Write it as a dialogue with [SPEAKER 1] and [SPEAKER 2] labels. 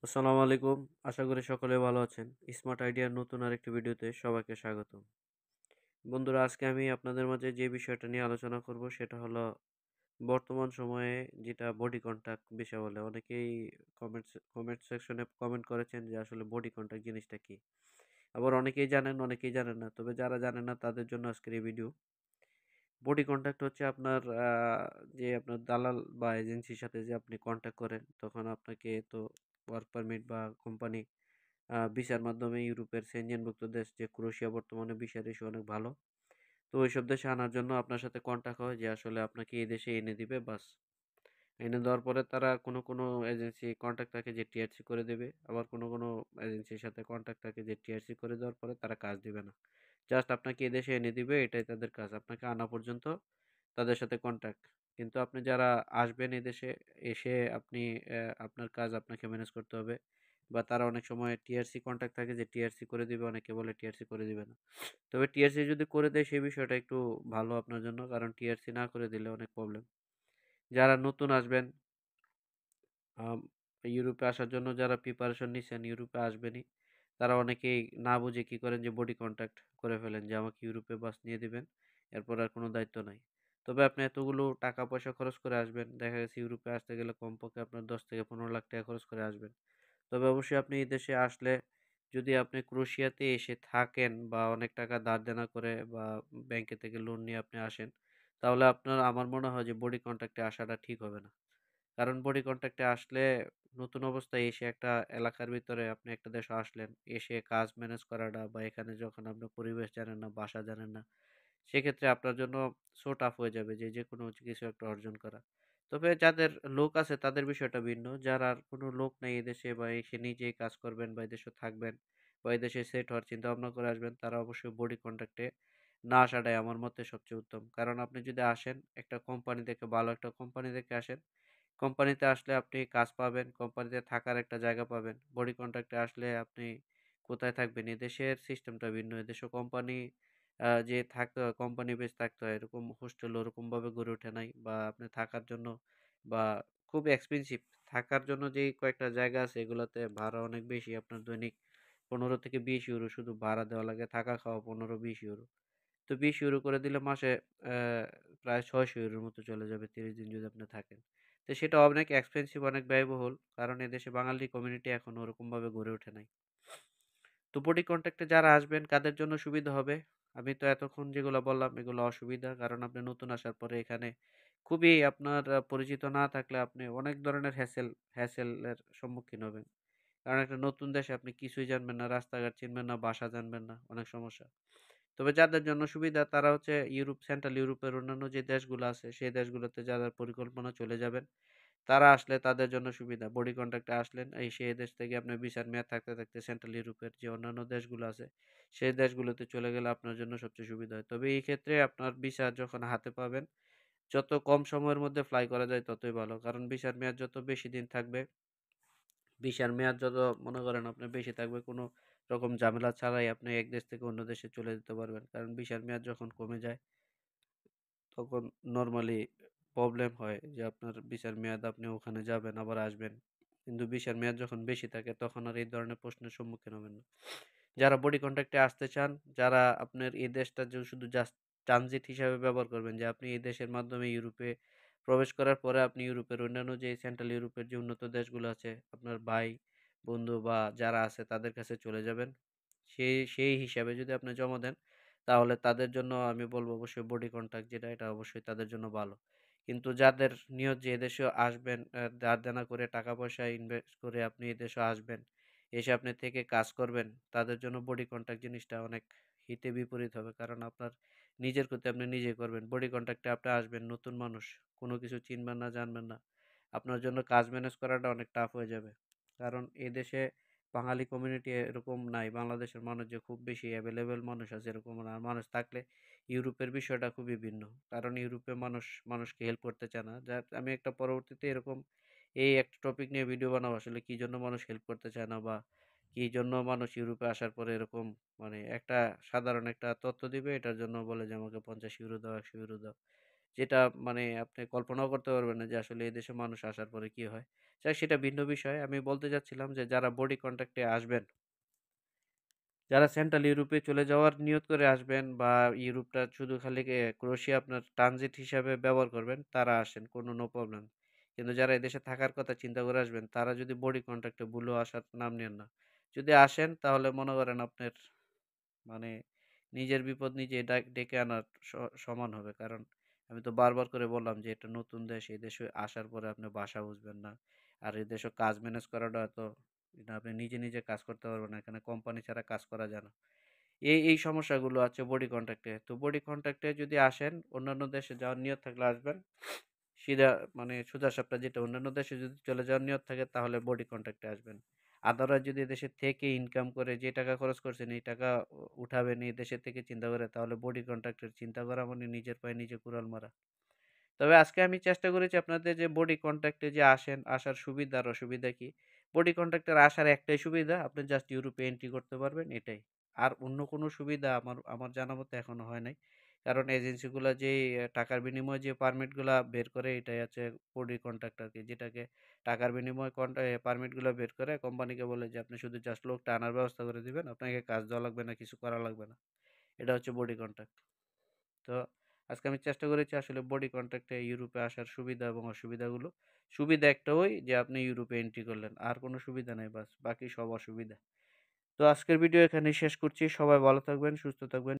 [SPEAKER 1] আসসালামু আলাইকুম। আশা করি সকলে ভালো আছেন। স্মার্ট আইডিয়ার নতুন আরেকটি ভিডিওতে সবাইকে স্বাগতম। বন্ধুরা, আজকে আমি আপনাদের মাঝে যে বিষয়টা নিয়ে আলোচনা করব সেটা হলো বর্তমান সময়ে যেটা বডি কন্টাক্ট বিষয় বলে। অনেকেই কমেন্ট সেকশনে কমেন্ট করেছেন যে আসলে বডি কন্টাক্ট জিনিসটা কি? আবার অনেকেই জানেন, অনেকেই জানেন না। তবে যারা জানেন না তাদের জন্য আজকের এই ভিডিও। বডি কন্ট্যাক্ট হচ্ছে আপনার যে আপনার দালাল বা এজেন্সির সাথে যে আপনি কন্ট্যাক্ট করেন, তখন আপনাকে তো ওয়ার্ক পারমিট বা কোম্পানি ভিসার মাধ্যমে ইউরোপের সেনজেনভুক্ত দেশ যে ক্রোয়েশিয়া বর্তমানে ভিসার ইস্যু অনেক ভালো। তো ওইসব দেশে আনার জন্য আপনার সাথে কন্ট্যাক্ট হয় যে আসলে আপনাকে এই দেশে এনে দিবে বাস। এনে দেওয়ার পরে তারা কোনো এজেন্সি কন্ট্যাক্ট থাকে যে টিআরসি করে দেবে। আবার কোনো এজেন্সির সাথে কন্ট্যাক্ট থাকে যে টিআরসি করে দেওয়ার পরে তারা কাজ দিবে না। জাস্ট আপনাকে এদেশে এনে দিবে, এটাই তাদের কাজ। আপনাকে আনা পর্যন্ত তাদের সাথে কন্ট্যাক্ট। কিন্তু আপনি যারা আসবেন এদেশে, এসে আপনি আপনার কাজ আপনাকে ম্যানেজ করতে হবে। বা তারা অনেক সময় টিআরসি কন্ট্যাক্ট থাকে যে টিআরসি করে দিবে, অনেকে বলে টিআরসি করে দিবে না। তবে টিআরসি যদি করে দেয় সেই বিষয়টা একটু ভালো আপনার জন্য, কারণ টিআরসি না করে দিলে অনেক প্রবলেম। যারা নতুন আসবেন, আম ইউরোপে আসার জন্য যারা প্রিপারেশন নিছেন, ইউরোপে আসবেনই, তারা অনেকেই না বুঝে কি করেন যে বডি কন্ট্যাক্ট করে ফেলেন যে আমাকে ইউরোপে বাস নিয়ে দিবেন, এরপর আর কোনো দায়িত্ব নাই। তবে আপনি এতগুলো টাকা পয়সা খরচ করে আসবেন, দেখা গেছে ইউরোপে আসতে গেলে কমপক্ষে আপনার 10 থেকে 15 লাখ টাকা খরচ করে আসবেন। তবে অবশ্যই আপনি এই দেশে আসলে যদি আপনি ক্রোয়েশিয়াতে এসে থাকেন বা অনেক টাকা ধার দেনা করে বা ব্যাংকে থেকে লোন নিয়ে আপনি আসেন, তাহলে আপনার আমার মনে হয় যে বডি কন্ট্যাক্টে আসাটা ঠিক হবে না। কারণ বডি কন্ট্যাক্টে আসলে নতুন অবস্থায় এসে একটা এলাকার ভিতরে আপনি একটা দেশে আসলেন, এসে কাজ ম্যানেজ করাটা বা এখানে যখন আপনি পরিবেশ জানেন না, ভাষা জানেন না, সেক্ষেত্রে আপনার জন্য সো টাফ হয়ে যাবে যে যেকোনো কিছু একটা অর্জন করা। তবে যাদের লোক আছে তাদের বিষয়টা ভিন্ন। যার আর কোনো লোক নেই এদেশে বা এসে নিজেই কাজ করবেন বা এদেশে থাকবেন বা এদেশে সেট হওয়ার চিন্তা ভাবনা করে আসবেন, তারা অবশ্যই বডি কন্ট্যাক্টে না আসাটাই আমার মতে সবচেয়ে উত্তম। কারণ আপনি যদি আসেন একটা কোম্পানি দেখে, ভালো একটা কোম্পানি দেখে আসেন, কোম্পানিতে আসলে আপনি কাজ পাবেন, কোম্পানিতে থাকার একটা জায়গা পাবেন। বডি কন্ট্রাক্টে আসলে আপনি কোথায় থাকবেন? এদেশের সিস্টেমটা ভিন্ন। এদেশে কোম্পানি যে থাকতে হয়, কোম্পানি বেস থাকতে হয়। এরকম হোস্টেল ওরকমভাবে গড়ে ওঠে নাই, বা আপনি থাকার জন্য বা খুব এক্সপেনসিভ। থাকার জন্য যেই কয়েকটা জায়গা আছে এগুলাতে ভাড়া অনেক বেশি। আপনার দৈনিক 15 থেকে 20 ইউরো শুধু ভাড়া দেওয়া লাগে। থাকা খাওয়া 15-20 ইউরো। তো 20 ইউরো করে দিলে মাসে প্রায় ৬০০ ইউরোর মতো চলে যাবে ৩০ দিন যদি আপনি থাকেন। তো সেটা অনেক এক্সপেনসিভ, অনেক ব্যয়বহুল। কারণ এদেশে বাঙালি কমিউনিটি এখনো ওরকমভাবে গড়ে ওঠে নাই। তো বডি কন্ট্যাক্টে যারা আসবেন কাদের জন্য সুবিধা হবে? আমি তো এতক্ষণ যেগুলো বললাম এগুলো অসুবিধা। কারণ আপনি নতুন আসার পরে এখানে খুবই আপনার পরিচিত না থাকলে আপনি অনেক ধরনের হ্যাসেলের সম্মুখীন হবেন। কারণ একটা নতুন দেশে আপনি কিছুই জানবেন না, রাস্তাঘাট চিনবেন না, ভাষা জানবেন না, অনেক সমস্যা। তবে যাদের জন্য সুবিধা তারা হচ্ছে সেন্ট্রাল ইউরোপের অন্যান্য যে দেশগুলো আছে সেই দেশগুলোতে যাদের পরিকল্পনা চলে যাবেন, তারা আসলে তাদের জন্য সুবিধা। বডি কন্ট্রাক্টে আসলেন, সেই দেশ থেকে আপনার ভিসার মেয়াদ থাকতে থাকতে সেন্ট্রাল ইউরোপের যে অন্যান্য দেশগুলো আছে সেই দেশগুলোতে চলে গেলে আপনার জন্য সবচেয়ে সুবিধা হয়। তবে এই ক্ষেত্রে আপনার ভিসা যখন হাতে পাবেন, যত কম সময়ের মধ্যে ফ্লাই করা যায় ততই ভালো। কারণ ভিসার মেয়াদ যত বেশি দিন থাকবে, ভিসার মেয়াদ যত মনে করেন আপনার বেশি থাকবে, কোনো রকম ঝামেলা ছাড়াই আপনি এক দেশ থেকে অন্য দেশে চলে যেতে পারবেন। কারণ ভিসার মেয়াদ যখন কমে যায় তখন নরমালি প্রবলেম হয় যে আপনার ভিসার মেয়াদ, আপনি ওখানে যাবেন আবার আসবেন। কিন্তু ভিসার মেয়াদ যখন বেশি থাকে তখন আর এই ধরনের প্রশ্নের সম্মুখীন হবেন না। যারা বডি কন্ট্রাক্টে আসতে চান, যারা আপনার এই দেশটা যে শুধু জাস্ট ট্রানজিট হিসাবে ব্যবহার করবেন, যে আপনি এই দেশের মাধ্যমে ইউরোপে প্রবেশ করার পরে আপনি ইউরোপের অন্যান্য যে সেন্ট্রাল ইউরোপের যে উন্নত দেশগুলো আছে, আপনার ভাই, বন্ধু বা যারা আছে তাদের কাছে চলে যাবেন। সেই সেই হিসাবে যদি আপনি জমা দেন, তাহলে তাদের জন্য আমি বলব অবশ্যই বডি কন্ট্রাক্ট যেটা, এটা অবশ্যই তাদের জন্য ভালো। কিন্তু যাদের নিয়ত যে এদেশে আসবেন, ধার দেনা করে টাকা পয়সা ইনভেস্ট করে আপনি এদেশে আসবেন, এসে আপনি থেকে কাজ করবেন, তাদের জন্য বডি কন্ট্যাক্ট জিনিসটা অনেক হিতে বিপরীত হবে। কারণ আপনার নিজের ক্ষতি আপনি নিজে করবেন। বডি কন্ট্যাক্টে আপনি আসবেন, নতুন মানুষ, কোনো কিছু চিনবেন না, জানবেন না। আপনার জন্য কাজ ম্যানেজ করাটা অনেক টাফ হয়ে যাবে। কারণ এই দেশে বাঙালি কমিউনিটি এরকম নাই। বাংলাদেশের মানুষ যে খুব বেশি অ্যাভেলেবেল মানুষ আছে এরকম না। আর মানুষ থাকলে ইউরোপের বিষয়টা খুবই ভিন্ন। কারণ ইউরোপে মানুষ মানুষকে হেল্প করতে চায় না। আমি একটা পরবর্তীতে এরকম এই একটা টপিক নিয়ে ভিডিও বানাবো, আসলে কি জন্য মানুষ হেল্প করতে চায় না, বা কি জন্য মানুষ ইউরোপে আসার পরে এরকম একটা সাধারণ একটা তথ্য দিবে, এটার জন্য বলে যে আমাকে 50 ইউরো দাও, 100 ইউরো দাও। যেটা মানে আপনি কল্পনাও করতে পারবেন না যে আসলে এই দেশে মানুষ আসার পরে কি হয়। যাক সেটা ভিন্ন বিষয়। আমি বলতে চাচ্ছিলাম যে যারা বডি কনট্যাক্টে আসবেন, যারা সেন্ট্রাল ইউরোপে চলে যাওয়ার নিয়ত করে আসবেন বা ইউরোপটা শুধু খালি ক্রোয়েশিয়া আপনার ট্রানজিট হিসাবে ব্যবহার করবেন, তারা আসেন কোনো নো প্রবলেম। কিন্তু যারা এদেশে থাকার কথা চিন্তা করে আসবেন, তারা যদি বডি কনট্যাক্টে ভুলেও আসার নাম নেন না। যদি আসেন তাহলে মনে করেন আপনার মানে নিজের বিপদ নিজে ডেকে আনার সমান হবে। কারণ আমি তো বারবার করে বললাম যে এটা নতুন দেশ। এই দেশে আসার পরে আপনি ভাষা বুঝবেন না। আর এই দেশে কাজ ম্যানেজ করাটা এত না, আপনি নিজে কাজ করতে পারবেন না। এখানে কোম্পানি ছাড়া কাজ করা যায় না। এই সমস্যাগুলো আছে বডি কন্ট্যাক্টে। তো বডি কন্ট্যাক্টে যদি আসেন, অন্যান্য দেশে যাওয়ার নিয়ত থাকলে আসবেন। সিধা মানে সোজাসাপটা যেটা অন্যান্য দেশে যদি চলে যাওয়ার নিয়ত থাকে তাহলে বডি কন্ট্যাক্টে আসবেন। আদারওয়াইজ যদি দেশে থেকে ইনকাম করে যে টাকা খরচ করছেন এই টাকা উঠাবেন এই দেশের থেকে চিন্তা করে, তাহলে বডি কন্ট্রাক্টের চিন্তা করা মানে নিজের পায়ে নিজে কুড়াল মারা। তবে আজকে আমি চেষ্টা করেছি আপনাদের যে বডি কন্ট্যাক্টে যে আসেন, আসার সুবিধা আর অসুবিধা কি? বডি কন্ট্যাক্টের আসার একটাই সুবিধা, আপনি জাস্ট ইউরোপে এন্ট্রি করতে পারবেন এটাই। আর অন্য কোনো সুবিধা আমার আমার জানা মতে এখনো হয় নাই। কারণ এজেন্সিগুলা যেই টাকার বিনিময়ে যে পারমিটগুলা বের করে এটাই হচ্ছে বডি কন্ট্রাক্ট আরকি। যেটাকে টাকার বিনিময়ে পারমিটগুলা বের করে কোম্পানিকে বলে যে আপনি শুধু জাস্ট লোকটা আনার ব্যবস্থা করে দিবেন। আপনাকে কাজ দেওয়া লাগবে না, কিছু করা লাগবে না। এটা হচ্ছে বডি কন্ট্রাক্ট। তো আজকে আমি চেষ্টা করেছি আসলে বডি কন্ট্রাক্টে ইউরোপে আসার সুবিধা এবং অসুবিধাগুলো। সুবিধা একটা ওই যে আপনি ইউরোপে এন্ট্রি করলেন। আর কোনো সুবিধা নাই বাস। বাকি সব অসুবিধা। তো আজকের ভিডিও এখানেই শেষ করছি। সবাই ভালো থাকবেন, সুস্থ থাকবেন।